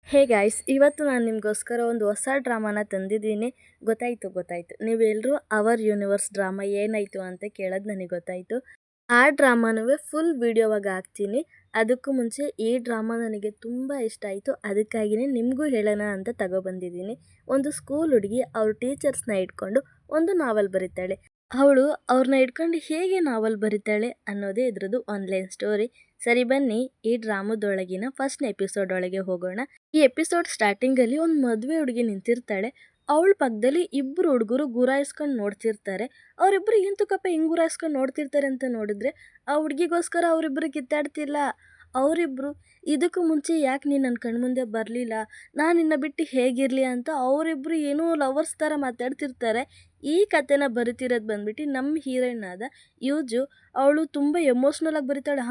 Hey guys, ಇವತ್ತು ನಾನು ನಿಮಗೋಸ್ಕರ ಒಂದು ಹೊಸ ಡ್ರಾಮಾನ ತಂದಿದ್ದೀನಿ. ಗೊತ್ತಾಯಿತು ನೀವೆಲ್ಲರೂ ಅವರ್ ಯೂನಿವರ್ಸ್ ಡ್ರಾಮಾ ಏನಾಯಿತು ಅಂತ ಕೇಳೋದು ನನಗೆ ಗೊತ್ತಾಯಿತು. ಆ ಡ್ರಾಮಾನೂ ಫುಲ್ ವೀಡಿಯೋವಾಗಿ ಹಾಕ್ತೀನಿ. ಅದಕ್ಕೂ ಮುಂಚೆ ಈ ಡ್ರಾಮಾ ನನಗೆ ತುಂಬ ಇಷ್ಟ ಆಯಿತು. ಅದಕ್ಕಾಗಿಯೇ ನಿಮಗೂ ಹೇಳೋಣ ಅಂತ ತಗೊಬಂದಿದ್ದೀನಿ. ಒಂದು ಸ್ಕೂಲ್ ಹುಡುಗಿ ಅವ್ರ ಟೀಚರ್ಸ್ನ ಇಟ್ಕೊಂಡು ಒಂದು ನಾವೆಲ್ ಬರೀತಾಳೆ. ಅವಳು ಅವ್ರನ್ನ ಇಟ್ಕೊಂಡು ಹೇಗೆ ನಾವೆಲ್ ಬರೀತಾಳೆ ಅನ್ನೋದೇ ಇದ್ರದ್ದು ಆನ್ಲೈನ್ ಸ್ಟೋರಿ. ಸರಿ ಬನ್ನಿ, ಈ ಡ್ರಾಮದೊಳಗಿನ ಫಸ್ಟ್ ಎಪಿಸೋಡ್ ಒಳಗೆ ಹೋಗೋಣ. ಈ ಎಪಿಸೋಡ್ ಸ್ಟಾರ್ಟಿಂಗಲ್ಲಿ ಒಂದು ಮದುವೆ ಹುಡುಗಿ ನಿಂತಿರ್ತಾಳೆ. ಅವಳ ಪಕ್ಕದಲ್ಲಿ ಇಬ್ಬರು ಹುಡುಗರು ಗುರಾಯಿಸ್ಕೊಂಡು ನೋಡ್ತಿರ್ತಾರೆ. ಅವರಿಬ್ಬರು ಎಂತಕ್ಕಪ್ಪ ಹಿಂಗೆ ಗುರಾಯಿಸ್ಕೊಂಡು ನೋಡ್ತಿರ್ತಾರೆ ಅಂತ ನೋಡಿದ್ರೆ, ಆ ಹುಡುಗಿಗೋಸ್ಕರ ಅವರಿಬ್ಬರು ಕಿತ್ತಾಡ್ತಿಲ್ಲ. ಅವರಿಬ್ಬರು ಇದಕ್ಕೂ ಮುಂಚೆ ಯಾಕೆ ನೀನು ನನ್ನ ಕಣ್ಮುಂದೆ ಬರಲಿಲ್ಲ, ನಾನು ನಿನ್ನ ಬಿಟ್ಟು ಹೇಗಿರಲಿ ಅಂತ ಅವರಿಬ್ಬರು ಏನೋ ಲವರ್ಸ್ ಥರ ಮಾತಾಡ್ತಿರ್ತಾರೆ. ಈ ಕಥೆನ ಬರಿತಿರೋದು ಬಂದ್ಬಿಟ್ಟು ನಮ್ಮ ಹೀರೋಯಿನ್ ಆದ ಯೂಜು. ಅವಳು ತುಂಬ ಎಮೋಷ್ನಲಾಗಿ ಬರೀತಾಳೆ.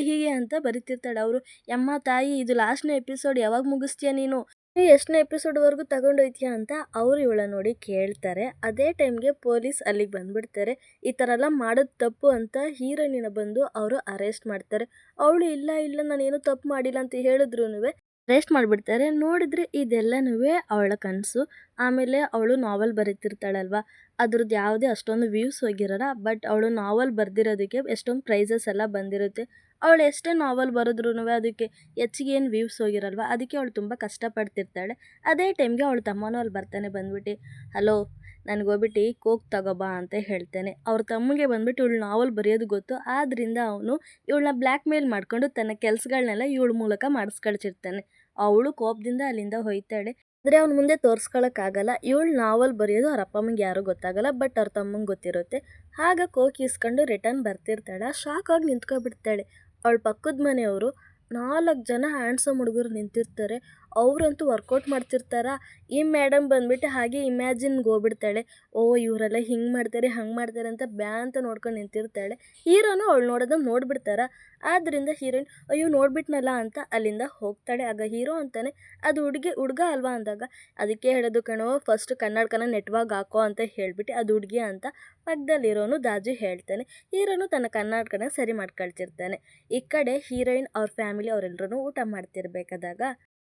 ಹೀಗೆ ಅಂತ ಬರೀತಿರ್ತಾಳೆ. ಅವರು ಯಮ್ಮ ತಾಯಿ, ಇದು ಲಾಸ್ಟ್ನೇ ಎಪಿಸೋಡ್, ಯಾವಾಗ ಮುಗಿಸ್ತೀಯ ನೀನು, ಎಷ್ಟನೇ ಎಪಿಸೋಡ್ವರೆಗೂ ತಗೊಂಡೋಯ್ತೀಯ ಅಂತ ಅವರು ಇವಳ ನೋಡಿ ಕೇಳ್ತಾರೆ. ಅದೇ ಟೈಮ್ಗೆ ಪೊಲೀಸ್ ಅಲ್ಲಿಗೆ ಬಂದ್ಬಿಡ್ತಾರೆ. ಈ ಥರ ಎಲ್ಲ ಮಾಡೋದು ತಪ್ಪು ಅಂತ ಹೀರೋಯಿನ ಬಂದು ಅವರು ಅರೆಸ್ಟ್ ಮಾಡ್ತಾರೆ. ಅವಳು ಇಲ್ಲ ನಾನೇನು ತಪ್ಪು ಮಾಡಿಲ್ಲ ಅಂತ ಹೇಳಿದ್ರು ಅರೆಸ್ಟ್ ಮಾಡಿಬಿಡ್ತಾರೆ. ನೋಡಿದ್ರೆ ಇದೆಲ್ಲನೂ ಅವಳ ಕನಸು. ಆಮೇಲೆ ಅವಳು ನಾವೆಲ್ ಬರೀತಿರ್ತಾಳಲ್ವ, ಅದ್ರದ್ದು ಯಾವುದೇ ಅಷ್ಟೊಂದು ವ್ಯೂಸ್ ಹೋಗಿರಲ್ಲ. ಬಟ್ ಅವಳು ನಾವೆಲ್ ಬರೆದಿರೋದಕ್ಕೆ ಎಷ್ಟೊಂದು ಪ್ರೈಸಸ್ ಎಲ್ಲ ಬಂದಿರುತ್ತೆ. ಅವಳು ಎಷ್ಟೇ ನಾವೆಲ್ ಬರೆದ್ರೂ ಅದಕ್ಕೆ ಹೆಚ್ಚಿಗೆ ಏನು ವ್ಯೂಸ್ ಹೋಗಿರಲ್ವ, ಅದಕ್ಕೆ ಅವಳು ತುಂಬ ಕಷ್ಟಪಡ್ತಿರ್ತಾಳೆ. ಅದೇ ಟೈಮ್ಗೆ ಅವಳ ತಮ್ಮನೂ ಅಲ್ಲಿ ಬರ್ತಾನೆ. ಬಂದ್ಬಿಟ್ಟು ಹಲೋ, ನನಗೋಗ್ಬಿಟ್ಟು ಕೋಕ್ ತಗೋಬಾ ಅಂತ ಹೇಳ್ತಾನೆ. ಅವ್ರ ತಮ್ಮಗೆ ಬಂದ್ಬಿಟ್ಟು ಇವಳು ನಾವೆಲ್ ಬರೆಯೋದು ಗೊತ್ತು. ಆದ್ದರಿಂದ ಅವನು ಇವಳನ್ನ ಬ್ಲ್ಯಾಕ್ ಮೇಲ್ ಮಾಡ್ಕೊಂಡು ತನ್ನ ಕೆಲಸಗಳನ್ನೆಲ್ಲ ಇವಳ ಮೂಲಕ ಮಾಡಿಸ್ಕೊಳ್ತಿರ್ತಾನೆ. ಅವಳು ಕೋಪದಿಂದ ಅಲ್ಲಿಂದ ಹೋಯ್ತಾಳೆ. ಆದರೆ ಅವ್ನ ಮುಂದೆ ತೋರಿಸ್ಕೊಳಕ್ಕಾಗಲ್ಲ. ಇವಳು ನಾವೆಲ್ ಬರೆಯೋದು ಅವ್ರ ಅಪ್ಪ ಅಮ್ಮಂಗೆ ಯಾರೂ ಗೊತ್ತಾಗಲ್ಲ, ಬಟ್ ಅವ್ರ ತಮ್ಮಂಗೆ ಗೊತ್ತಿರುತ್ತೆ. ಆಗ ಕೋಕ್ ಇಸ್ಕೊಂಡು ರಿಟರ್ನ್ ಬರ್ತಿರ್ತಾಳೆ. ಶಾಕಾಗಿ ನಿಂತ್ಕೊಬಿಡ್ತಾಳೆ. ಅವಳ ಪಕ್ಕದ ಮನೆಯವರು 4 ಜನ ಹ್ಯಾಂಡ್ಸಮ್ ಹುಡುಗರು ನಿಂತಿರ್ತಾರೆ. ಅವರಂತೂ ವರ್ಕೌಟ್ ಮಾಡ್ತಿರ್ತಾರ. ಈ ಮೇಡಮ್ ಬಂದ್ಬಿಟ್ಟು ಹಾಗೆ ಇಮ್ಯಾಜಿನ್ಗೆ ಹೋಗ್ಬಿಡ್ತಾಳೆ. ಇವರೆಲ್ಲ ಹಿಂಗೆ ಮಾಡ್ತಾರೆ ಹಂಗೆ ಮಾಡ್ತಾರೆ ಅಂತ ಅಂತ ನೋಡ್ಕೊಂಡು ನಿಂತಿರ್ತಾಳೆ. ಹೀರೋನು ಅವಳು ನೋಡೋದನ್ನ ನೋಡ್ಬಿಡ್ತಾರ. ಆದ್ದರಿಂದ ಹೀರೋಯಿನ್ ಅಯ್ಯೋ ನೋಡ್ಬಿಟ್ನಲ್ಲ ಅಂತ ಅಲ್ಲಿಂದ ಹೋಗ್ತಾಳೆ. ಆಗ ಹೀರೋ ಅಂತಾನೆ, ಅದು ಹುಡುಗ ಅಲ್ವಾ ಅಂದಾಗ, ಅದಕ್ಕೆ ಹೇಳೋದು ಕಣೋ, ಫಸ್ಟ್ ಕನ್ನಡಕನ ನೆಟ್ವಾಗಿ ಹಾಕೋ ಅಂತ ಹೇಳ್ಬಿಟ್ಟು ಅದು ಹುಡುಗಿ ಅಂತ ಪಕ್ಕದಲ್ಲಿರೋನು ದಾಜು ಹೇಳ್ತಾನೆ. ಹೀರೋನು ತನ್ನ ಕನ್ನಡಕನ ಸರಿ ಮಾಡ್ಕೊಳ್ತಿರ್ತಾನೆ. ಈ ಕಡೆ ಹೀರೋಯಿನ್ ಅವ್ರ ಫ್ಯಾಮಿಲಿ ಅವರೆಲ್ಲರೂ ಊಟ ಮಾಡ್ತಿರ್ಬೇಕಾದಾಗ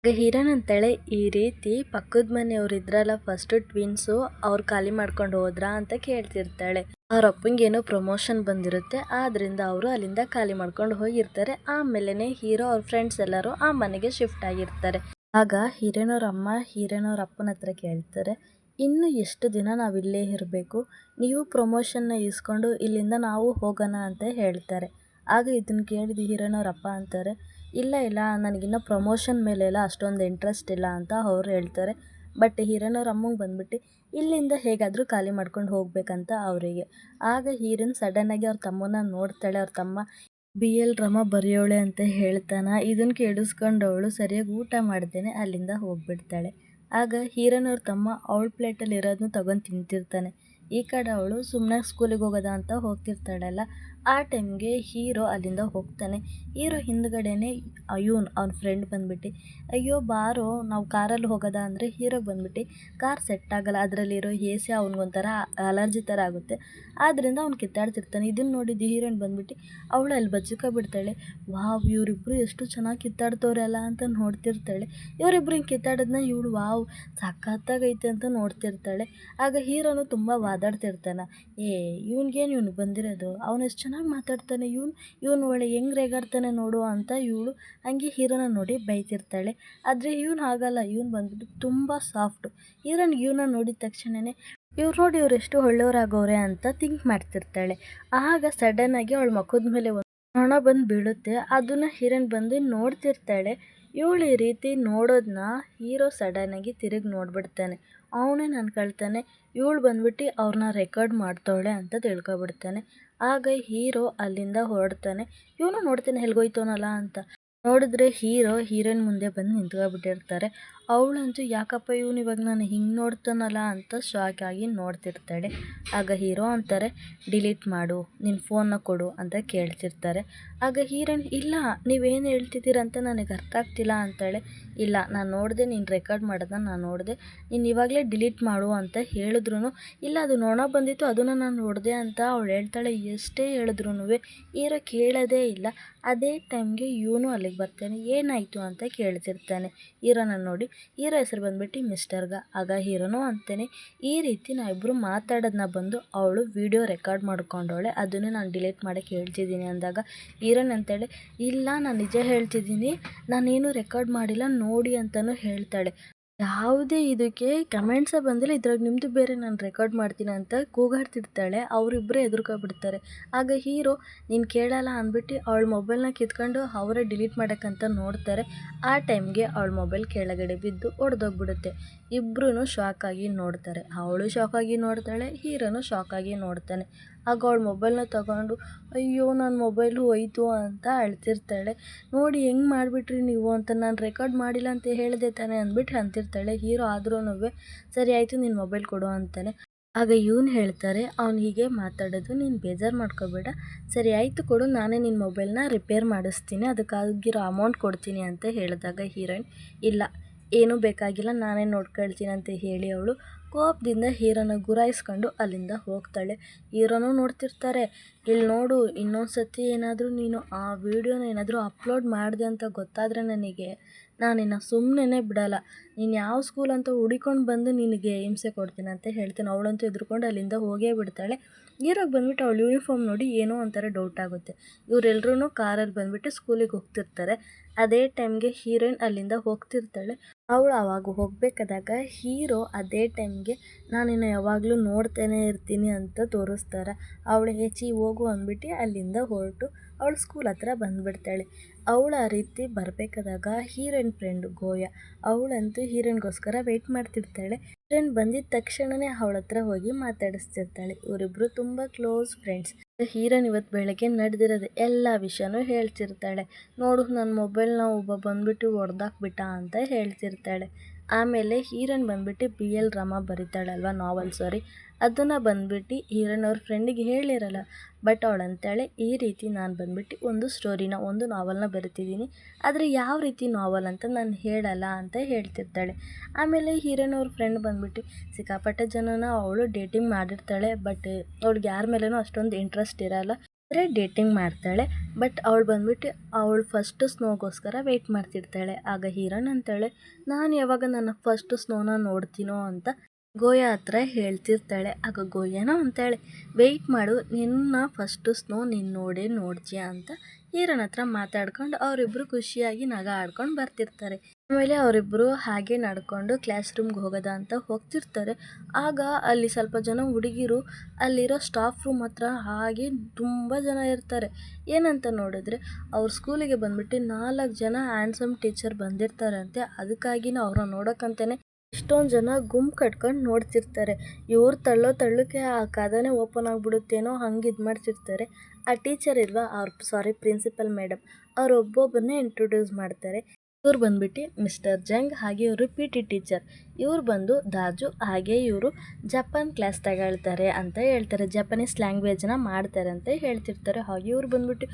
ಹೀರೋಯಿನ್ ಅಂತಾಳೆ, ಈ ರೀತಿ ಪಕ್ಕದ ಮನೆಯವ್ರು ಇದ್ರಲ್ಲ ಫಸ್ಟು ಟ್ವಿನ್ಸು, ಅವ್ರು ಖಾಲಿ ಮಾಡ್ಕೊಂಡು ಹೋದ್ರಾ ಅಂತ ಕೇಳ್ತಿರ್ತಾಳೆ. ಅವ್ರ ಅಪ್ಪಂಗೆ ಏನೋ ಪ್ರಮೋಷನ್ ಬಂದಿರುತ್ತೆ, ಆದ್ರಿಂದ ಅವರು ಅಲ್ಲಿಂದ ಖಾಲಿ ಮಾಡ್ಕೊಂಡು ಹೋಗಿರ್ತಾರೆ. ಆಮೇಲೆ ಹೀರೋ ಅವ್ರ ಫ್ರೆಂಡ್ಸ್ ಎಲ್ಲರೂ ಆ ಮನೆಗೆ ಶಿಫ್ಟ್ ಆಗಿರ್ತಾರೆ. ಆಗ ಹೀರೋನವ್ರ ಅಮ್ಮ ಹೀರೋನವ್ರ ಅಪ್ಪನ ಹತ್ರ ಕೇಳ್ತಾರೆ, ಇನ್ನು ಎಷ್ಟು ದಿನ ನಾವಿಲ್ಲೇ ಇರಬೇಕು, ನೀವು ಪ್ರಮೋಷನ್ನ ಇಸ್ಕೊಂಡು ಇಲ್ಲಿಂದ ನಾವು ಹೋಗೋಣ ಅಂತ ಹೇಳ್ತಾರೆ. ಆಗ ಇದನ್ನು ಕೇಳಿದ ಹೀರೋನವ್ರ ಅಪ್ಪ ಅಂತಾರೆ, ಇಲ್ಲ ನನಗಿನ್ನೂ ಪ್ರಮೋಷನ್ ಮೇಲೆಲ್ಲ ಅಷ್ಟೊಂದು ಇಂಟ್ರೆಸ್ಟ್ ಇಲ್ಲ ಅಂತ ಅವ್ರು ಹೇಳ್ತಾರೆ. ಬಟ್ ಹೀರೋನವ್ರ ಅಮ್ಮಂಗೆ ಬಂದ್ಬಿಟ್ಟು ಇಲ್ಲಿಂದ ಹೇಗಾದರೂ ಖಾಲಿ ಮಾಡ್ಕೊಂಡು ಹೋಗ್ಬೇಕಂತ ಅವರಿಗೆ. ಆಗ ಹೀರೋಯಿನ್ ಸಡನ್ನಾಗಿ ಅವ್ರ ತಮ್ಮನ ನೋಡ್ತಾಳೆ. ಅವ್ರ ತಮ್ಮ BL ಡ್ರಾಮಾ ಬರೆಯೋಳೆ ಅಂತ ಹೇಳ್ತಾನೆ. ಇದನ್ನು ಕೇಳಿಸ್ಕೊಂಡವಳು ಸರಿಯಾಗಿ ಊಟ ಮಾಡ್ದೇನೆ ಅಲ್ಲಿಂದ ಹೋಗ್ಬಿಡ್ತಾಳೆ. ಆಗ ಹೀರೋನವ್ರ ತಮ್ಮ ಅವಳ ಪ್ಲೇಟಲ್ಲಿ ಇರೋದನ್ನು ತಗೊಂಡು ತಿಂತಿರ್ತಾನೆ. ಈ ಕಡೆ ಅವಳು ಸುಮ್ಮನೆ ಸ್ಕೂಲಿಗೆ ಹೋಗೋದ ಅಂತ ಹೋಗ್ತಿರ್ತಾಳಲ್ಲ, ಆ ಟೈಮ್ಗೆ ಹೀರೋ ಅಲ್ಲಿಂದ ಹೋಗ್ತಾನೆ. ಹೀರೋ ಹಿಂದ್ಗಡೆನೆ ಅವ್ನ ಫ್ರೆಂಡ್ ಬಂದ್ಬಿಟ್ಟು ಅಯ್ಯೋ ಬಾರೋ ನಾವು ಕಾರಲ್ಲಿ ಹೋಗೋದ ಅಂದರೆ ಹೀರೋಗೆ ಬಂದ್ಬಿಟ್ಟು ಕಾರ್ ಸೆಟ್ ಆಗಲ್ಲ, ಅದರಲ್ಲಿರೋ AC ಅವ್ನಿಗೊಂಥರ ಅಲರ್ಜಿ ಥರ ಆಗುತ್ತೆ. ಆದ್ದರಿಂದ ಅವ್ನು ಕಿತ್ತಾಡ್ತಿರ್ತಾನೆ. ಇದನ್ನು ನೋಡಿದ್ದು ಹೀರೋಯಿನ್ ಬಂದ್ಬಿಟ್ಟು ಅವಳು ಅಲ್ಲಿ ಬಚ್ಚಿಕೊಬಿಡ್ತಾಳೆ. ವಾವ್, ಇವರಿಬ್ಬರು ಎಷ್ಟು ಚೆನ್ನಾಗಿ ಕಿತ್ತಾಡ್ತವ್ರಲ್ಲ ಅಂತ ನೋಡ್ತಿರ್ತಾಳೆ. ಇವರಿಬ್ಬರು ಹಿಂಗೆ ಕಿತ್ತಾಡೋದನ್ನ ಇವಳು ವಾವ್ ಸಖತ್ತಾಗೈತೆ ಅಂತ ನೋಡ್ತಿರ್ತಾಳೆ. ಆಗ ಹೀರೋನು ತುಂಬ ವಾದಾಡ್ತಿರ್ತಾನೆ. ಇವನಿಗೆ ಬಂದಿರೋದು, ಅವನು ಎಷ್ಟು ಚೆನ್ನಾಗಿ ಮಾತಾಡ್ತಾನೆ, ಇವನು ಒಳ್ಳೆ ಹೆಂಗೆ ರೇಗಾಡ್ತಾನೆ ನೋಡು ಅಂತ ಇವಳು ಹಂಗೆ ಹೀರೋನ ನೋಡಿ ಬೈತಿರ್ತಾಳೆ. ಆದರೆ ಇವನು ಹಾಗಲ್ಲ, ಇವನು ಬಂದ್ಬಿಟ್ಟು ತುಂಬ ಸಾಫ್ಟು. ಹೀರೋನಿಗೆ ಇವನ ನೋಡಿದ ತಕ್ಷಣವೇ ಇವ್ರು ಎಷ್ಟು ಒಳ್ಳೆಯವರಾಗವ್ರೆ ಅಂತ ಥಿಂಕ್ ಮಾಡ್ತಿರ್ತಾಳೆ. ಆಗ ಸಡನ್ನಾಗಿ ಅವಳ ಮುಖದ ಮೇಲೆ ಒಂದು ನೊಣ ಬಂದು ಬೀಳುತ್ತೆ. ಅದನ್ನು ಹೀರೋಯಿನ್ ಬಂದು ನೋಡ್ತಿರ್ತಾಳೆ. ಇವಳು ಈ ರೀತಿ ನೋಡೋದನ್ನ ಹೀರೋ ಸಡನ್ನಾಗಿ ತಿರುಗಿ ನೋಡ್ಬಿಡ್ತಾನೆ. ಅವನೇನು ಅನ್ಕೊಳ್ತಾನೆ, ಇವಳು ಬಂದ್ಬಿಟ್ಟು ಅವ್ರನ್ನ ರೆಕಾರ್ಡ್ ಮಾಡ್ತಾವಳೆ ಅಂತ ತಿಳ್ಕೊಬಿಡ್ತಾನೆ. ಆಗ ಹೀರೋ ಅಲ್ಲಿಂದ ಹೊರಡ್ತಾನೆ. ಇವನು ನೋಡ್ತಾನೆ ಎಲ್ಗೋಯ್ತವನಲ್ಲ ಅಂತ. ನೋಡಿದ್ರೆ ಹೀರೋಯಿನ್ ಮುಂದೆ ಬಂದು ನಿಂತ್ಕೊಬಿಟ್ಟಿರ್ತಾರೆ. ಅವಳಂತೂ ಯಾಕಪ್ಪ ಇವನು ಇವಾಗ ನಾನು ಹಿಂಗೆ ನೋಡ್ತಾನಲ್ಲ ಅಂತ ಶಾಕ್ ಆಗಿ ನೋಡ್ತಿರ್ತಾಳೆ. ಆಗ ಹೀರೋ ಅಂತಾರೆ, ಡಿಲೀಟ್ ಮಾಡು, ನಿನ್ನ ಫೋನ್ನ ಕೊಡು ಅಂತ ಕೇಳ್ತಿರ್ತಾರೆ. ಆಗ ಹೀರೋಯಿನ್ ಇಲ್ಲ ನೀವೇನು ಹೇಳ್ತಿದ್ದೀರ ಅಂತ ನನಗೆ ಅರ್ಥ ಆಗ್ತಿಲ್ಲ ಅಂತಾಳೆ. ಇಲ್ಲ ನಾನು ನೋಡಿದೆ, ನೀನು ರೆಕಾರ್ಡ್ ಮಾಡೋದನ್ನ ನಾನು ನೋಡಿದೆ, ನೀನು ಇವಾಗಲೇ ಡಿಲೀಟ್ ಮಾಡು ಅಂತ ಹೇಳಿದ್ರು ಇಲ್ಲ ಅದು ನೊಣ ಬಂದಿತ್ತು ಅದನ್ನು ನಾನು ನೋಡಿದೆ ಅಂತ ಅವಳು ಹೇಳ್ತಾಳೆ. ಎಷ್ಟೇ ಹೇಳಿದ್ರು ಹೀರೋ ಕೇಳೋದೇ ಇಲ್ಲ. ಅದೇ ಟೈಮ್ಗೆ ಇವನು ಅಲ್ಲಿಗೆ ಬರ್ತಾನೆ. ಏನಾಯಿತು ಅಂತ ಕೇಳ್ತಿರ್ತಾನೆ ಹೀರೋನ ನೋಡಿ. ಹೀರೋ ಹೆಸರು ಬಂದ್ಬಿಟ್ಟು ಮಿಸ್ಟರ್ಗ. ಆಗ ಹೀರೋನು ಅಂತಾನೆ ಈ ರೀತಿ ನಾವಿಬ್ಬರು ಮಾತಾಡೋದನ್ನ ಬಂದು ಅವಳು ವಿಡಿಯೋ ರೆಕಾರ್ಡ್ ಮಾಡ್ಕೊಂಡವಳೆ, ಅದನ್ನು ನಾನು ಡಿಲೀಟ್ ಮಾಡೋಕ್ಕೆ ಹೇಳ್ತಿದ್ದೀನಿ ಅಂದಾಗ ಹೀರೋಯಿನ್ ಅಂತಾಳೆ ಇಲ್ಲ ನಾನು ನಿಜ ಹೇಳ್ತಿದ್ದೀನಿ, ನಾನೇನು ರೆಕಾರ್ಡ್ ಮಾಡಿಲ್ಲ ನೋಡಿ ಅಂತಲೂ ಹೇಳ್ತಾಳೆ. ಯಾವುದೇ ಇದಕ್ಕೆ ಕಮೆಂಟ್ಸೇ ಬಂದಿಲ್ಲ, ಇದ್ರಾಗ ನಿಮ್ಮದು ಬೇರೆ ನಾನು ರೆಕಾರ್ಡ್ ಮಾಡ್ತೀನಿ ಅಂತ ಕೂಗಾಡ್ತಿರ್ತಾಳೆ. ಅವರಿಬ್ಬರೇ ಹೆದರ್ಕೊಬಿಡ್ತಾರೆ. ಆಗ ಹೀರೋ ನೀನು ಕೇಳಲ್ಲ ಅಂದ್ಬಿಟ್ಟು ಅವಳ ಮೊಬೈಲ್ನ ಕಿತ್ಕೊಂಡು ಅವರೇ ಡಿಲೀಟ್ ಮಾಡೋಕ್ಕಂತ ನೋಡ್ತಾರೆ. ಆ ಟೈಮ್ಗೆ ಅವಳ ಮೊಬೈಲ್ ಕೆಳಗಡೆ ಬಿದ್ದು ಒಡೆದೋಗ್ಬಿಡುತ್ತೆ. ಇಬ್ಬರೂ ಶಾಕಾಗಿ ನೋಡ್ತಾರೆ. ಅವಳು ಶಾಕಾಗಿ ನೋಡ್ತಾಳೆ, ಹೀರೋನು ಶಾಕಾಗಿ ನೋಡ್ತಾನೆ. ಆಗ ಅವಳ ಮೊಬೈಲ್ನ ತಗೊಂಡು ಅಯ್ಯೋ ನನ್ನ ಮೊಬೈಲು ಹೋಯ್ತು ಅಂತ ಅಳ್ತಿರ್ತಾಳೆ. ನೋಡಿ ಹೆಂಗೆ ಮಾಡಿಬಿಟ್ರಿ ನೀವು ಅಂತ, ನಾನು ರೆಕಾರ್ಡ್ ಮಾಡಿಲ್ಲ ಅಂತ ಹೇಳಿದೆ ತಾನೆ ಅಂದ್ಬಿಟ್ಟು ಅಂತಿರ್ತಾಳೆ. ಹೀರೋ ಆದ್ರೂ ಸರಿ ಆಯಿತು ನಿನ್ನ ಮೊಬೈಲ್ ಕೊಡು ಅಂತಾನೆ. ಆಗ ಇವನು ಹೇಳ್ತಾರೆ ಅವ್ನು ಹೀಗೆ ಮಾತಾಡೋದು, ನೀನು ಬೇಜಾರು ಮಾಡ್ಕೋಬೇಡ, ಸರಿ ಆಯಿತು ಕೊಡು, ನಾನೇ ನಿನ್ನ ಮೊಬೈಲ್ನ ರಿಪೇರ್ ಮಾಡಿಸ್ತೀನಿ, ಅದಕ್ಕಾಗಿರೋ ಅಮೌಂಟ್ ಕೊಡ್ತೀನಿ ಅಂತ ಹೇಳಿದಾಗ ಹೀರೋಯಿನ್ ಇಲ್ಲ ಏನೂ ಬೇಕಾಗಿಲ್ಲ ನಾನೇ ನೋಡ್ಕೊಳ್ತೀನಿ ಅಂತ ಹೇಳಿ ಅವಳು ಕೋಪದಿಂದ ಹೀರೋನ ಗುರಾಯಿಸ್ಕೊಂಡು ಅಲ್ಲಿಂದ ಹೋಗ್ತಾಳೆ. ಹೀರೋನೂ ನೋಡ್ತಿರ್ತಾರೆ. ಇಲ್ಲಿ ನೋಡು ಇನ್ನೊಂದು ಸತಿ ಏನಾದರೂ ನೀನು ಆ ವಿಡಿಯೋನ ಏನಾದರೂ ಅಪ್ಲೋಡ್ ಮಾಡಿದೆ ಅಂತ ಗೊತ್ತಾದರೆ ನನಗೆ ನಾನಿನ್ನು ಸುಮ್ಮನೆ ಬಿಡಲ್ಲ, ನೀನು ಯಾವ ಸ್ಕೂಲ್ ಅಂತ ಹುಡಿಕೊಂಡು ಬಂದು ನಿನಗೆ ಹಿಂಸೆ ಕೊಡ್ತೀನಿ ಅಂತ ಹೇಳ್ತೀನಿ. ಅವಳಂತೂ ಎದ್ರುಕೊಂಡು ಅಲ್ಲಿಂದ ಹೋಗೇ ಬಿಡ್ತಾಳೆ. ಹೀರೋಗೆ ಬಂದ್ಬಿಟ್ಟು ಅವಳು ಯೂನಿಫಾರ್ಮ್ ನೋಡಿ ಏನೋ ಒಂಥರ ಡೌಟ್ ಆಗುತ್ತೆ. ಇವರೆಲ್ಲರೂ ಕಾರಲ್ಲಿ ಬಂದುಬಿಟ್ಟು ಸ್ಕೂಲಿಗೆ ಹೋಗ್ತಿರ್ತಾರೆ. ಅದೇ ಟೈಮ್ಗೆ ಹೀರೋಯಿನ್ ಅಲ್ಲಿಂದ ಹೋಗ್ತಿರ್ತಾಳೆ. ಅವಳು ಆವಾಗ ಹೋಗಬೇಕಾದಾಗ ಹೀರೋ ಅದೇ ಟೈಮ್ಗೆ ನಾನಿನ್ನು ಯಾವಾಗಲೂ ನೋಡ್ತಾನೆ ಇರ್ತೀನಿ ಅಂತ ತೋರಿಸ್ತಾರೆ. ಅವಳು ಹೆಚ್ಚಿ ಹೋಗು ಅಂದ್ಬಿಟ್ಟು ಅಲ್ಲಿಂದ ಹೊರಟು ಅವಳು ಸ್ಕೂಲ್ ಹತ್ರ ಬಂದುಬಿಡ್ತಾಳೆ. ಅವಳು ಆ ರೀತಿ ಬರಬೇಕಾದಾಗ ಹೀರೋಯಿನ್ ಫ್ರೆಂಡು ಗೋಯ, ಅವಳಂತೂ ಹೀರೋಯಿನ್ಗೋಸ್ಕರ ವೆಯ್ಟ್ ಮಾಡ್ತಿರ್ತಾಳೆ. ಹೀರೋಯಿನ್ ಬಂದಿದ್ದ ತಕ್ಷಣವೇ ಅವಳ ಹತ್ರ ಹೋಗಿ ಮಾತಾಡಿಸ್ತಿರ್ತಾಳೆ. ಇವರಿಬ್ಬರು ತುಂಬ ಕ್ಲೋಸ್ ಫ್ರೆಂಡ್ಸ್. ಹೀರೋಯಿನ್ ಇವತ್ತು ಬೆಳಗ್ಗೆ ನಡೆದಿರೋದು ಎಲ್ಲ ವಿಷಯನೂ ಹೇಳ್ತಿರ್ತಾಳೆ. ನೋಡು ನನ್ನ ಮೊಬೈಲ್ನ ಒಬ್ಬ ಬಂದ್ಬಿಟ್ಟು ಹೊಡೆದಾಕ್ಬಿಟ್ಟ ಅಂತ ಹೇಳ್ತಿರ್ತಾಳೆ. ಆಮೇಲೆ ಹೀರೋಯಿನ್ ಬಂದ್ಬಿಟ್ಟು BL ಡ್ರಾಮಾ ಬರೀತಾಳಲ್ವ, ನಾವಲ್ ಸಾರಿ, ಅದನ್ನು ಬಂದ್ಬಿಟ್ಟು ಹೀರೋಯಿನ್ ಅವ್ರ ಫ್ರೆಂಡಿಗೆ ಹೇಳಿರಲ್ಲ. ಬಟ್ ಅವಳು ಅಂತಾಳೆ ಈ ರೀತಿ ನಾನು ಬಂದ್ಬಿಟ್ಟು ಒಂದು ಸ್ಟೋರಿನ ಒಂದು ನಾವಲ್ನ ಬರಿತಿದ್ದೀನಿ, ಆದರೆ ಯಾವ ರೀತಿ ನಾವಲ್ ಅಂತ ನಾನು ಹೇಳಲ್ಲ ಅಂತ ಹೇಳ್ತಿರ್ತಾಳೆ. ಆಮೇಲೆ ಹೀರೋಯಿನ್ ಅವ್ರ ಫ್ರೆಂಡ್ ಬಂದ್ಬಿಟ್ಟು ಸಿಕ್ಕಾಪಟ್ಟೆ ಜನನ ಅವಳು ಡೇಟಿಂಗ್ ಮಾಡಿರ್ತಾಳೆ. ಬಟ್ ಅವಳಿಗೆ ಯಾರ ಮೇಲೇನೂ ಅಷ್ಟೊಂದು ಇಂಟ್ರೆಸ್ಟ್ ಇರಲ್ಲ, ಅಂದರೆ ಡೇಟಿಂಗ್ ಮಾಡ್ತಾಳೆ. ಬಟ್ ಅವಳು ಬಂದ್ಬಿಟ್ಟು ಅವಳು ಫಸ್ಟ್ ಸ್ನೋಗೋಸ್ಕರ ವೆಯ್ಟ್ ಮಾಡ್ತಿರ್ತಾಳೆ. ಆಗ ಹೀರೋಯಿನ್ ಅಂತಾಳೆ ನಾನು ಯಾವಾಗ ನನ್ನ ಫಸ್ಟ್ ಸ್ನೋನ ನೋಡ್ತೀನೋ ಅಂತ ಗೋಯ ಹತ್ರ ಹೇಳ್ತಿರ್ತಾಳೆ. ಆಗ ಗೋಯನೂ ಅಂತಾಳೆ ವೆಯ್ಟ್ ಮಾಡು, ನಿನ್ನ ಫಸ್ಟು ಸ್ನೋ ನೀನು ನೋಡೇ ನೋಡ್ತೀಯ ಅಂತ ಹೀರೋನ ಹತ್ರ ಮಾತಾಡ್ಕೊಂಡು ಅವರಿಬ್ಬರು ಖುಷಿಯಾಗಿ ನಗ ಆಡ್ಕೊಂಡು ಬರ್ತಿರ್ತಾರೆ. ಆಮೇಲೆ ಅವರಿಬ್ಬರು ಹಾಗೆ ನಡ್ಕೊಂಡು ಕ್ಲಾಸ್ ರೂಮ್ಗೆ ಹೋಗೋದ ಅಂತ ಹೋಗ್ತಿರ್ತಾರೆ. ಆಗ ಅಲ್ಲಿ ಸ್ವಲ್ಪ ಜನ ಹುಡುಗಿರು ಅಲ್ಲಿರೋ ಸ್ಟಾಫ್ ರೂಮ್ ಹತ್ರ ಹಾಗೆ ತುಂಬ ಜನ ಇರ್ತಾರೆ. ಏನಂತ ನೋಡಿದ್ರೆ ಅವ್ರ ಸ್ಕೂಲಿಗೆ ಬಂದ್ಬಿಟ್ಟು 4 ಜನ ಹ್ಯಾಂಡ್ಸಮ್ ಟೀಚರ್ ಬಂದಿರ್ತಾರಂತೆ. ಅದಕ್ಕಾಗಿನ ಅವ್ರನ್ನ ನೋಡೋಕ್ಕಂತಾನೆ ಇಷ್ಟೊಂದು ಜನ ಗುಂಪು ಕಟ್ಕೊಂಡು ನೋಡ್ತಿರ್ತಾರೆ. ಇವ್ರು ತಳ್ಳೋಕ್ಕೆ ಆ ಕದನೇ ಓಪನ್ ಆಗಿಬಿಡುತ್ತೇನೋ ಹಂಗೆ ಇದು ಮಾಡ್ತಿರ್ತಾರೆ. ಆ ಟೀಚರ್ ಇಲ್ವಾ, ಸಾರಿ ಪ್ರಿನ್ಸಿಪಲ್ ಮೇಡಮ್, ಅವ್ರು ಒಬ್ಬೊಬ್ಬರನ್ನೇ ಇಂಟ್ರೊಡ್ಯೂಸ್ ಮಾಡ್ತಾರೆ. ಇವ್ರು ಬಂದ್ಬಿಟ್ಟು ಮಿಸ್ಟರ್ ಜಂಗ್, ಹಾಗೆ ಇವರು PT ಟೀಚರ್. ಇವ್ರು ಬಂದು ದಾಜು, ಹಾಗೆ ಇವರು ಜಪಾನ್ ಕ್ಲಾಸ್ ತಗೊಳ್ತಾರೆ ಅಂತ ಹೇಳ್ತಾರೆ, ಜಪಾನೀಸ್ ಲ್ಯಾಂಗ್ವೇಜ್ನ ಮಾಡ್ತಾರೆ ಅಂತ ಹೇಳ್ತಿರ್ತಾರೆ. ಹಾಗೆ ಇವ್ರು ಬಂದ್ಬಿಟ್ಟು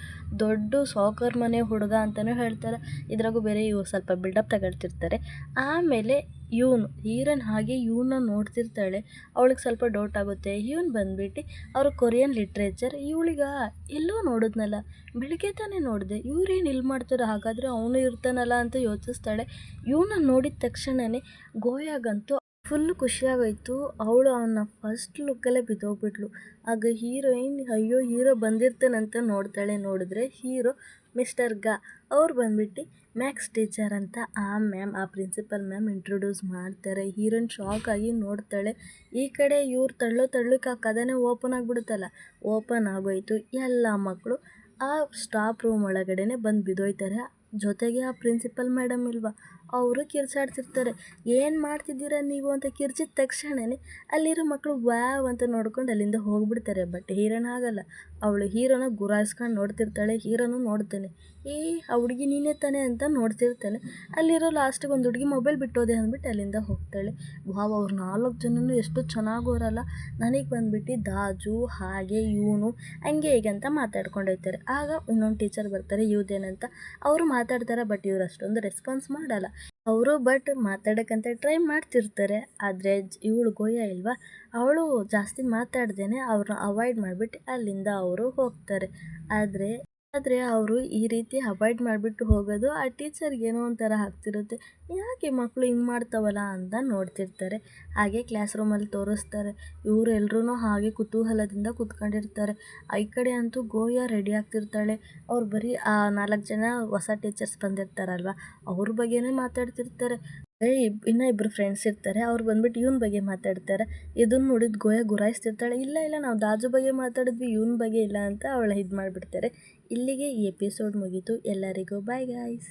ದೊಡ್ಡ ಸಾಕರ್ ಮನೆ ಹುಡುಗ ಅಂತಲೂ ಹೇಳ್ತಾರೆ. ಇದ್ರಾಗೂ ಬೇರೆ ಇವ್ರು ಸ್ವಲ್ಪ ಬಿಲ್ಡಪ್ ತಗೊಳ್ತಿರ್ತಾರೆ. ಆಮೇಲೆ ಇವನು ಹೀರೋಯಿನ್ ಹಾಗೆ ಇವನ್ನ ನೋಡ್ತಿರ್ತಾಳೆ. ಅವಳಿಗೆ ಸ್ವಲ್ಪ ಡೌಟ್ ಆಗುತ್ತೆ. ಇವನು ಬಂದ್ಬಿಟ್ಟು ಅವರು ಕೊರಿಯನ್ ಲಿಟ್ರೇಚರ್, ಇವಳಿಗ ಎಲ್ಲೋ ನೋಡಿದ್ನಲ್ಲ, ಬೆಳಿಗ್ಗೆ ತಾನೇ ನೋಡಿದೆ, ಇವ್ರೇನು ಇಲ್ಲಿ ಮಾಡ್ತಾರೆ, ಹಾಗಾದರೆ ಅವನು ಇರ್ತಾನಲ್ಲ ಅಂತ ಯೋಚಿಸ್ತಾಳೆ. ಇವನ್ನ ನೋಡಿದ ತಕ್ಷಣವೇ ಗೋಯಾಗಂತೂ ಫುಲ್ಲು ಖುಷಿಯಾಗೋಯ್ತು. ಅವಳು ಅವನ್ನ ಫಸ್ಟ್ ಲುಕ್ಕಲ್ಲೇ ಬಿದ್ದೋಗ್ಬಿಟ್ಲು. ಆಗ ಹೀರೋಯಿನ್ ಅಯ್ಯೋ ಹೀರೋ ಬಂದಿರ್ತಾನಂತ ನೋಡ್ತಾಳೆ. ನೋಡಿದ್ರೆ ಹೀರೋ ಮಿಸ್ಟರ್ ಗ, ಅವ್ರು ಬಂದ್ಬಿಟ್ಟು ಮ್ಯಾಥ್ಸ್ ಟೀಚರ್ ಅಂತ ಆ ಪ್ರಿನ್ಸಿಪಲ್ ಮ್ಯಾಮ್ ಇಂಟ್ರೊಡ್ಯೂಸ್ ಮಾಡ್ತಾರೆ. ಹೀರೋಯಿನ್ ಶಾಕ್ ಆಗಿ ನೋಡ್ತಾಳೆ. ಈ ಕಡೆ ಇವ್ರು ತಳ್ಳಕ್ಕೆ ಆ ಕದನೇ ಓಪನ್ ಆಗಿಬಿಡುತ್ತಲ್ಲ, ಓಪನ್ ಆಗೋಯ್ತು. ಎಲ್ಲ ಮಕ್ಕಳು ಆ ಸ್ಟಾಫ್ ರೂಮ್ ಒಳಗಡೆನೆ ಬಂದು ಬಿದ್ದೋಯ್ತಾರೆ. ಜೊತೆಗೆ ಆ ಪ್ರಿನ್ಸಿಪಲ್ ಮೇಡಮ್ ಇಲ್ವಾ, ಅವರು ಕಿರ್ಚಾಡ್ತಿರ್ತಾರೆ. ಏನು ಮಾಡ್ತಿದ್ದೀರಾ ನೀವು ಅಂತ ಕಿರ್ಚಿದ ತಕ್ಷಣವೇ ಅಲ್ಲಿರೋ ಮಕ್ಕಳು ವ್ಯಾವ್ ಅಂತ ನೋಡ್ಕೊಂಡು ಅಲ್ಲಿಂದ ಹೋಗ್ಬಿಡ್ತಾರೆ. ಬಟ್ ಹೀರೋಯಿನ್ ಆಗಲ್ಲ, ಅವಳು ಹೀರೋನ ಗುರಾಯಿಸ್ಕೊಂಡು ನೋಡ್ತಿರ್ತಾಳೆ. ಹೀರೋನು ನೋಡ್ತಾನೆ, ಏ ಆ ಹುಡುಗಿ ನೀನೇ ತಾನೆ ಅಂತ ನೋಡ್ತಿರ್ತಾನೆ. ಅಲ್ಲಿರೋ ಲಾಸ್ಟಿಗೆ ಒಂದು ಹುಡುಗಿ ಮೊಬೈಲ್ ಬಿಟ್ಟೋದೆ ಅಂದ್ಬಿಟ್ಟು ಅಲ್ಲಿಂದ ಹೋಗ್ತಾಳೆ. ವಾವ್, ಅವ್ರು 4 ಜನನು ಎಷ್ಟು ಚೆನ್ನಾಗೋರಲ್ಲ. ನನಗೆ ಬಂದ್ಬಿಟ್ಟು ದಾಜು ಹಾಗೆ ಇವನು ಹಂಗೆ ಹೀಗೆ ಅಂತ ಮಾತಾಡ್ಕೊಂಡೋಯ್ತಾರೆ. ಆಗ ಇನ್ನೊಂದು ಟೀಚರ್ ಬರ್ತಾರೆ ಯುವದೇನಂತ. ಅವರು ಮಾತಾಡ್ತಾರೆ, ಬಟ್ ಇವ್ರು ಅಷ್ಟೊಂದು ರೆಸ್ಪಾನ್ಸ್ ಮಾಡಲ್ಲ. ಅವರು ಬಟ್ ಮಾತಾಡೋಕ್ಕಂತ ಟ್ರೈ ಮಾಡ್ತಿರ್ತಾರೆ. ಆದರೆ ಇವಳು ಗೋಯ ಇಲ್ವಾ, ಅವಳು ಜಾಸ್ತಿ ಮಾತಾಡ್ದೇನೆ ಅವ್ರನ್ನ ಅವಾಯ್ಡ್ ಮಾಡಿಬಿಟ್ಟು ಅಲ್ಲಿಂದ ಅವರು ಹೋಗ್ತಾರೆ. ಆದರೆ ಆದರೆ ಅವರು ಈ ರೀತಿ ಅವಾಯ್ಡ್ ಮಾಡಿಬಿಟ್ಟು ಹೋಗೋದು ಆ ಟೀಚರ್ಗೆ ಏನೋ ಒಂಥರ ಆಗ್ತಿರುತ್ತೆ. ಯಾಕೆ ಮಕ್ಕಳು ಹಿಂಗೆ ಮಾಡ್ತಾವಲ್ಲ ಅಂತ ನೋಡ್ತಿರ್ತಾರೆ. ಹಾಗೆ ಕ್ಲಾಸ್ ರೂಮಲ್ಲಿ ತೋರಿಸ್ತಾರೆ. ಇವರೆಲ್ಲರೂ ಹಾಗೆ ಕುತೂಹಲದಿಂದ ಕೂತ್ಕೊಂಡಿರ್ತಾರೆ. ಈ ಕಡೆ ಅಂತೂ ಗೋಯ ರೆಡಿ ಆಗ್ತಿರ್ತಾಳೆ. ಅವ್ರು ಬರೀ ಆ 4 ಜನ ಹೊಸ ಟೀಚರ್ಸ್ ಬಂದಿರ್ತಾರಲ್ವ, ಅವ್ರ ಬಗ್ಗೆನೇ ಮಾತಾಡ್ತಿರ್ತಾರೆ. ಇನ್ನೂ ಇಬ್ಬರು ಫ್ರೆಂಡ್ಸ್ ಇರ್ತಾರೆ. ಅವ್ರು ಬಂದ್ಬಿಟ್ಟು ಇವನ ಬಗ್ಗೆ ಮಾತಾಡ್ತಾರೆ. ಇದನ್ನು ನೋಡಿದ ಗೋಯ ಗುರಾಯಿಸ್ತಿರ್ತಾಳೆ. ಇಲ್ಲ ಇಲ್ಲ, ನಾವು ದಾಜು ಬಗ್ಗೆ ಮಾತಾಡಿದ್ವಿ, ಇವನ ಬಗ್ಗೆ ಇಲ್ಲ ಅಂತ ಅವಳು ಇದು ಮಾಡಿಬಿಡ್ತಾರೆ. ಇಲ್ಲಿಗೆ ಈ ಎಪಿಸೋಡ್ ಮುಗೀತು. ಎಲ್ಲರಿಗೂ ಬಾಯ್ ಗಾಯ್ಸ್.